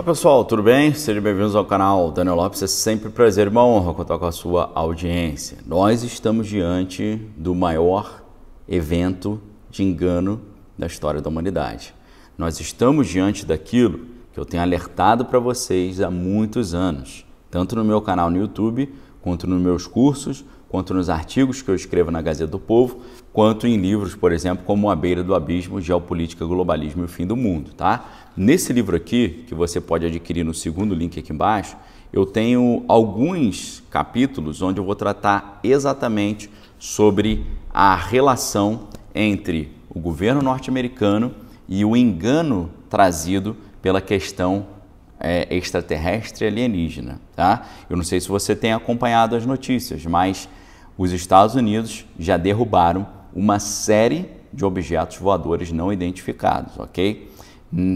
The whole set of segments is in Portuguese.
Pessoal, tudo bem? Sejam bem-vindos ao canal Daniel Lopes. É sempre um prazer e uma honra contar com a sua audiência. Nós estamos diante do maior evento de engano da história da humanidade. Nós estamos diante daquilo que eu tenho alertado para vocês há muitos anos, tanto no meu canal no YouTube, quanto nos meus cursos, quanto nos artigos que eu escrevo na Gazeta do Povo, quanto em livros, por exemplo, como A Beira do Abismo, Geopolítica, Globalismo e o Fim do Mundo, tá? Nesse livro aqui, que você pode adquirir no segundo link aqui embaixo, eu tenho alguns capítulos onde eu vou tratar exatamente sobre a relação entre o governo norte-americano e o engano trazido pela questão extraterrestre alienígena, tá? Eu não sei se você tem acompanhado as notícias, mas os Estados Unidos já derrubaram uma série de objetos voadores não identificados, ok?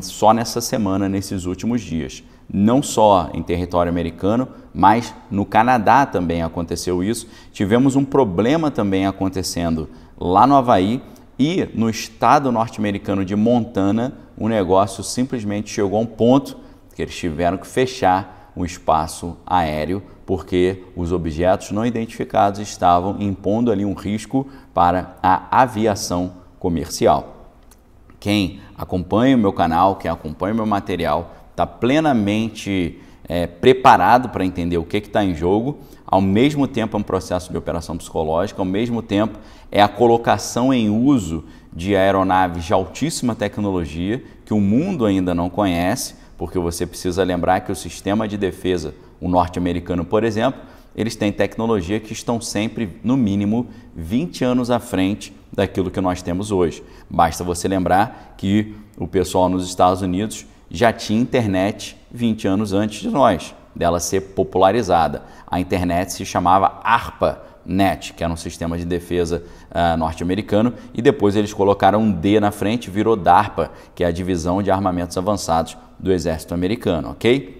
Só nessa semana, nesses últimos dias. Não só em território americano, mas no Canadá também aconteceu isso. Tivemos um problema também acontecendo lá no Havaí e no estado norte-americano de Montana, o negócio simplesmente chegou a um ponto que eles tiveram que fechar o espaço aéreo porque os objetos não identificados estavam impondo ali um risco para a aviação comercial. Quem acompanha o meu canal, quem acompanha o meu material, está plenamente preparado para entender o que está em jogo. Ao mesmo tempo é um processo de operação psicológica, ao mesmo tempo é a colocação em uso de aeronaves de altíssima tecnologia que o mundo ainda não conhece, porque você precisa lembrar que o sistema de defesa, o norte-americano, por exemplo, eles têm tecnologia que estão sempre, no mínimo, 20 anos à frente daquilo que nós temos hoje. Basta você lembrar que o pessoal nos Estados Unidos já tinha internet 20 anos antes de nós, dela ser popularizada. A internet se chamava ARPANET, que era um sistema de defesa norte-americano, e depois eles colocaram um D na frente, virou DARPA, que é a Divisão de Armamentos Avançados do Exército Americano, ok?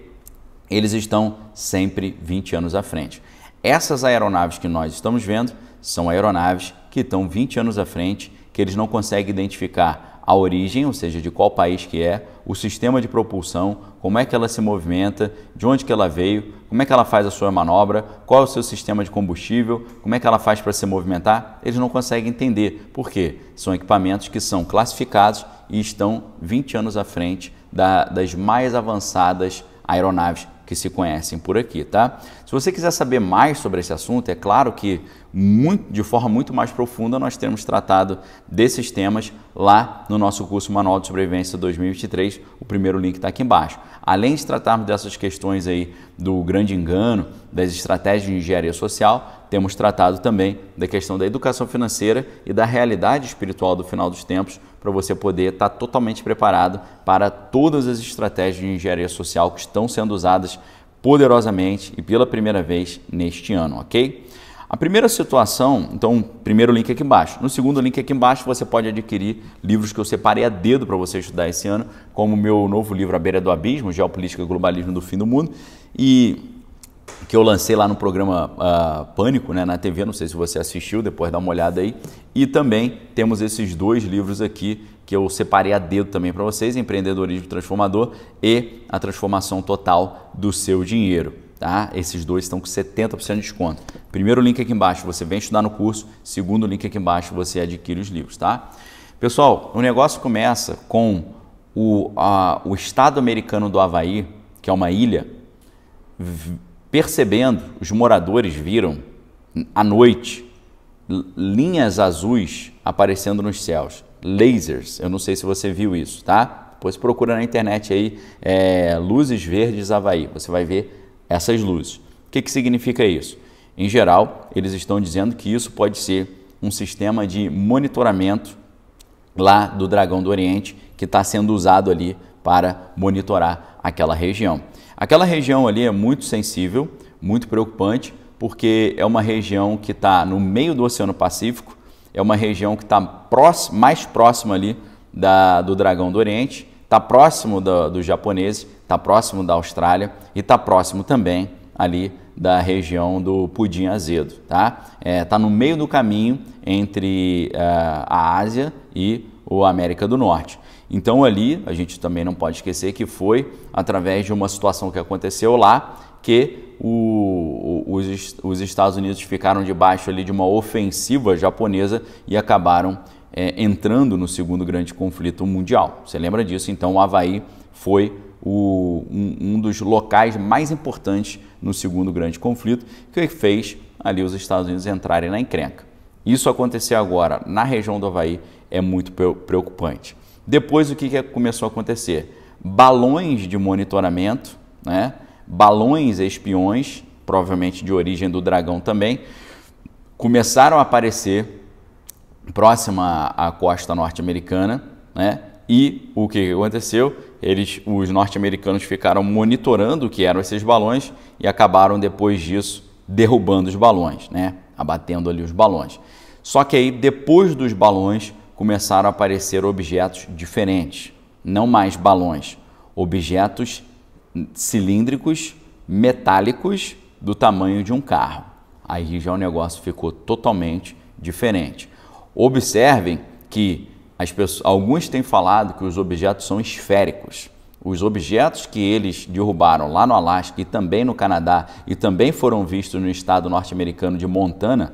Eles estão sempre 20 anos à frente. Essas aeronaves que nós estamos vendo são aeronaves que estão 20 anos à frente, que eles não conseguem identificar a origem, ou seja, de qual país que é, o sistema de propulsão, como é que ela se movimenta, de onde que ela veio, como é que ela faz a sua manobra, qual é o seu sistema de combustível, como é que ela faz para se movimentar, eles não conseguem entender. Por quê? São equipamentos que são classificados e estão 20 anos à frente das mais avançadas aeronaves que se conhecem por aqui, tá? Se você quiser saber mais sobre esse assunto, é claro que de forma muito mais profunda nós temos tratado desses temas lá no nosso curso Manual de Sobrevivência 2023, o primeiro link está aqui embaixo. Além de tratarmos dessas questões aí do grande engano, das estratégias de engenharia social, temos tratado também da questão da educação financeira e da realidade espiritual do final dos tempos, para você poder estar totalmente preparado para todas as estratégias de engenharia social que estão sendo usadas poderosamente e pela primeira vez neste ano, ok? A primeira situação, então, primeiro link aqui embaixo. No segundo link aqui embaixo você pode adquirir livros que eu separei a dedo para você estudar esse ano, como o meu novo livro A Beira do Abismo, Geopolítica, Globalismo do Fim do Mundo, e que eu lancei lá no programa Pânico, né, na TV, não sei se você assistiu, depois dá uma olhada aí. E também temos esses dois livros aqui que eu separei a dedo também para vocês, Empreendedorismo Transformador e A Transformação Total do Seu Dinheiro. Tá? Esses dois estão com 70% de desconto. Primeiro link aqui embaixo, você vem estudar no curso. Segundo link aqui embaixo, você adquire os livros, tá? Pessoal, o negócio começa com o estado americano do Havaí, que é uma ilha, percebendo, os moradores viram à noite linhas azuis aparecendo nos céus, lasers. Eu não sei se você viu isso, tá? Depois procura na internet aí, luzes verdes Havaí, você vai ver essas luzes. O que significa isso? Em geral, eles estão dizendo que isso pode ser um sistema de monitoramento lá do Dragão do Oriente, que está sendo usado ali para monitorar aquela região. Aquela região ali é muito sensível, muito preocupante, porque é uma região que está no meio do Oceano Pacífico, é uma região que está mais próxima ali do Dragão do Oriente, está próximo dos japoneses, está próximo da Austrália e está próximo também ali da região do Pudim Azedo, tá? Tá no meio do caminho entre a Ásia e a América do Norte. Então ali, a gente também não pode esquecer que foi através de uma situação que aconteceu lá que os Estados Unidos ficaram debaixo ali de uma ofensiva japonesa e acabaram entrando no segundo grande conflito mundial. Você lembra disso? Então o Havaí foi um dos locais mais importantes no segundo grande conflito, que fez ali os Estados Unidos entrarem na encrenca. Isso acontecer agora na região do Havaí é muito preocupante. Depois o que começou a acontecer? Balões de monitoramento, né? Balões espiões, provavelmente de origem do Dragão também, começaram a aparecer próxima à costa norte-americana, né? E o que aconteceu? Os norte-americanos ficaram monitorando o que eram esses balões e acabaram depois disso derrubando os balões, né? Abatendo ali os balões. Só que aí depois dos balões começaram a aparecer objetos diferentes, não mais balões, objetos cilíndricos, metálicos do tamanho de um carro. Aí já o negócio ficou totalmente diferente. Observem que alguns têm falado que os objetos são esféricos. Os objetos que eles derrubaram lá no Alasca e também no Canadá e também foram vistos no estado norte-americano de Montana,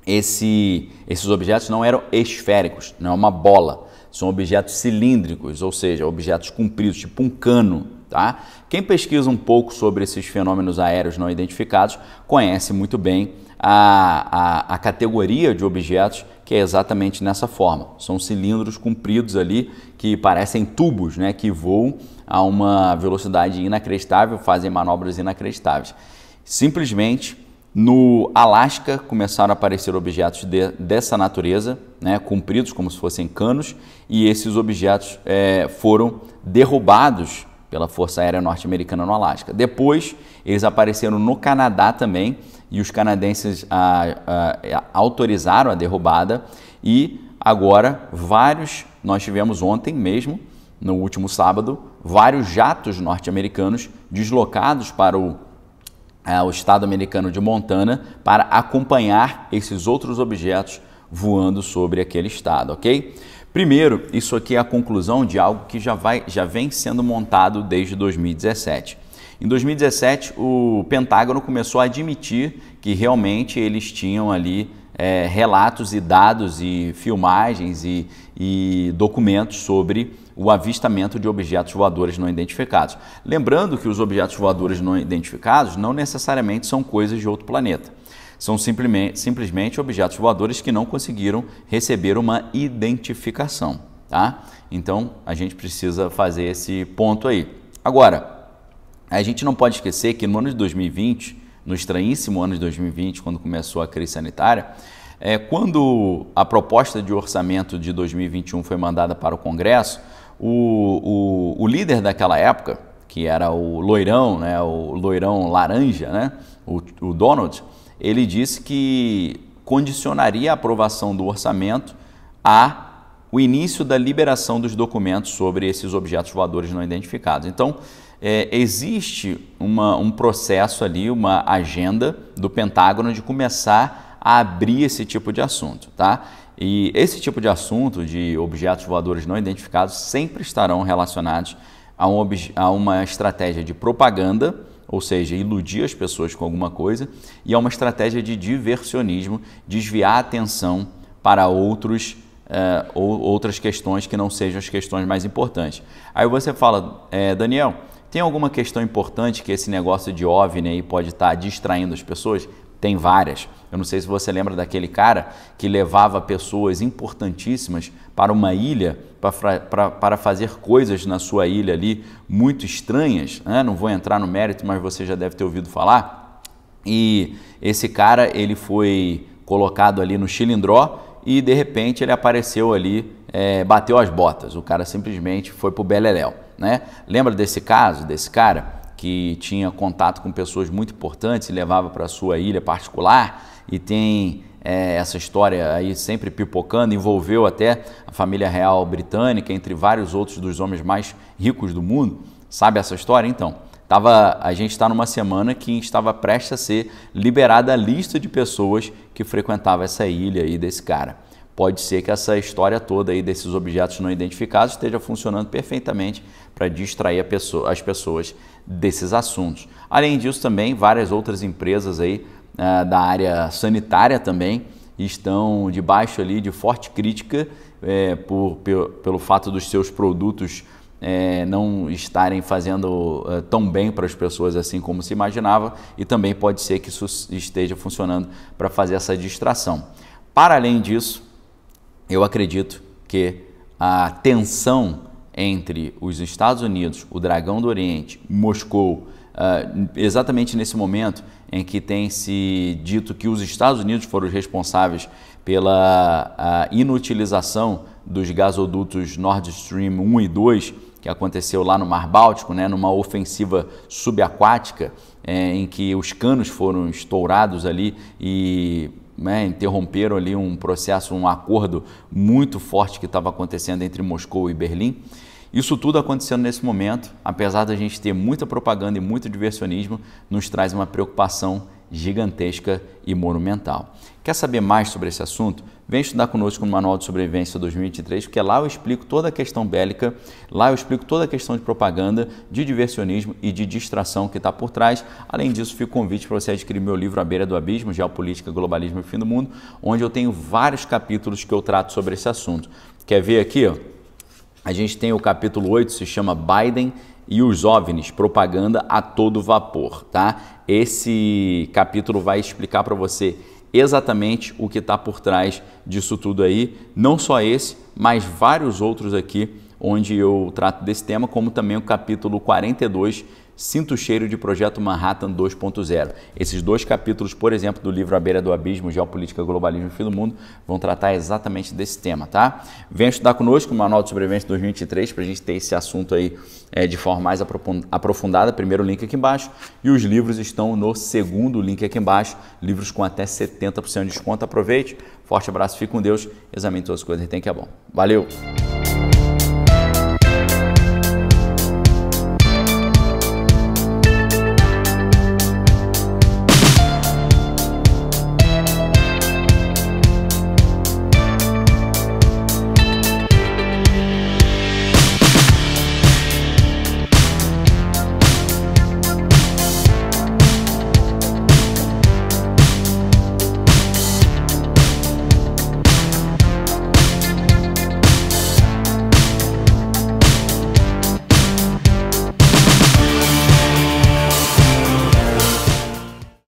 esses objetos não eram esféricos, não é uma bola, são objetos cilíndricos, ou seja, objetos compridos, tipo um cano. Tá? Quem pesquisa um pouco sobre esses fenômenos aéreos não identificados conhece muito bem a categoria de objetos que é exatamente nessa forma. São cilindros compridos ali que parecem tubos, né, que voam a uma velocidade inacreditável, fazem manobras inacreditáveis. Simplesmente no Alasca começaram a aparecer objetos dessa natureza, né, compridos como se fossem canos, e esses objetos foram derrubados pela Força Aérea Norte-Americana no Alasca. Depois, eles apareceram no Canadá também, e os canadenses autorizaram a derrubada, e agora nós tivemos ontem mesmo, no último sábado, vários jatos norte-americanos deslocados para o estado americano de Montana para acompanhar esses outros objetos voando sobre aquele estado, ok? Primeiro, isso aqui é a conclusão de algo que já vem sendo montado desde 2017. Em 2017, o Pentágono começou a admitir que realmente eles tinham ali relatos e dados e filmagens e documentos sobre o avistamento de objetos voadores não identificados. Lembrando que os objetos voadores não identificados não necessariamente são coisas de outro planeta. São simplesmente objetos voadores que não conseguiram receber uma identificação, tá? Então, a gente precisa fazer esse ponto aí. Agora, a gente não pode esquecer que no ano de 2020, no estranhíssimo ano de 2020, quando começou a crise sanitária, quando a proposta de orçamento de 2021 foi mandada para o Congresso, o líder daquela época, que era o loirão, né, o loirão laranja, né, o Donald, ele disse que condicionaria a aprovação do orçamento ao início da liberação dos documentos sobre esses objetos voadores não identificados. Então, existe um processo ali, uma agenda do Pentágono de começar a abrir esse tipo de assunto, tá? E esse tipo de assunto de objetos voadores não identificados sempre estarão relacionados a uma estratégia de propaganda, ou seja, iludir as pessoas com alguma coisa, e a uma estratégia de diversionismo, desviar a atenção para outras questões que não sejam as questões mais importantes. Aí você fala, Daniel, tem alguma questão importante que esse negócio de OVNI aí pode estar distraindo as pessoas? Tem várias. Eu não sei se você lembra daquele cara que levava pessoas importantíssimas para uma ilha para fazer coisas na sua ilha ali muito estranhas, né? Não vou entrar no mérito, mas você já deve ter ouvido falar. E esse cara, ele foi colocado ali no Chilindró e de repente ele apareceu ali, bateu as botas. O cara simplesmente foi pro beleléu, né? Lembra desse caso, desse cara que tinha contato com pessoas muito importantes e levava para a sua ilha particular, e tem essa história aí sempre pipocando, envolveu até a família real britânica, entre vários outros dos homens mais ricos do mundo. Sabe essa história? Então, a gente está numa semana que estava prestes a ser liberada a lista de pessoas que frequentavam essa ilha aí desse cara. pode ser que essa história toda aí desses objetos não identificados esteja funcionando perfeitamente para distrair as pessoas desses assuntos. Além disso, também várias outras empresas aí da área sanitária também estão debaixo ali de forte crítica pelo fato dos seus produtos não estarem fazendo tão bem para as pessoas assim como se imaginava, e também pode ser que isso esteja funcionando para fazer essa distração. Para além disso, eu acredito que a tensão entre os Estados Unidos, o Dragão do Oriente, Moscou, exatamente nesse momento em que tem se dito que os Estados Unidos foram os responsáveis pela inutilização dos gasodutos Nord Stream 1 e 2, que aconteceu lá no Mar Báltico, né, numa ofensiva subaquática, em que os canos foram estourados ali e interromperam ali um processo, um acordo muito forte que estava acontecendo entre Moscou e Berlim. Isso tudo acontecendo nesse momento, apesar da gente ter muita propaganda e muito diversionismo, nos traz uma preocupação gigantesca e monumental. Quer saber mais sobre esse assunto? Vem estudar conosco no Manual de Sobrevivência 2023, porque lá eu explico toda a questão bélica, lá eu explico toda a questão de propaganda, de diversionismo e de distração que está por trás. Além disso, fica o convite para você adquirir meu livro À Beira do Abismo, Geopolítica, Globalismo e Fim do Mundo, onde eu tenho vários capítulos que eu trato sobre esse assunto. Quer ver aqui, ó? A gente tem o capítulo 8, se chama Biden e os OVNIs, propaganda a todo vapor, tá? Esse capítulo vai explicar para você exatamente o que está por trás disso tudo aí, não só esse, mas vários outros aqui, onde eu trato desse tema, como também o capítulo 42, Sinto o Cheiro de Projeto Manhattan 2.0. Esses dois capítulos, por exemplo, do livro À Beira do Abismo, Geopolítica, Globalismo e Fim do Mundo, vão tratar exatamente desse tema, tá? Venha estudar conosco no Manual de Sobrevivência 2023 para a gente ter esse assunto aí de forma mais aprofundada. Primeiro link aqui embaixo, e os livros estão no segundo link aqui embaixo, livros com até 70% de desconto. Aproveite, forte abraço, fique com Deus, examine todas as coisas e tem que é bom. Valeu!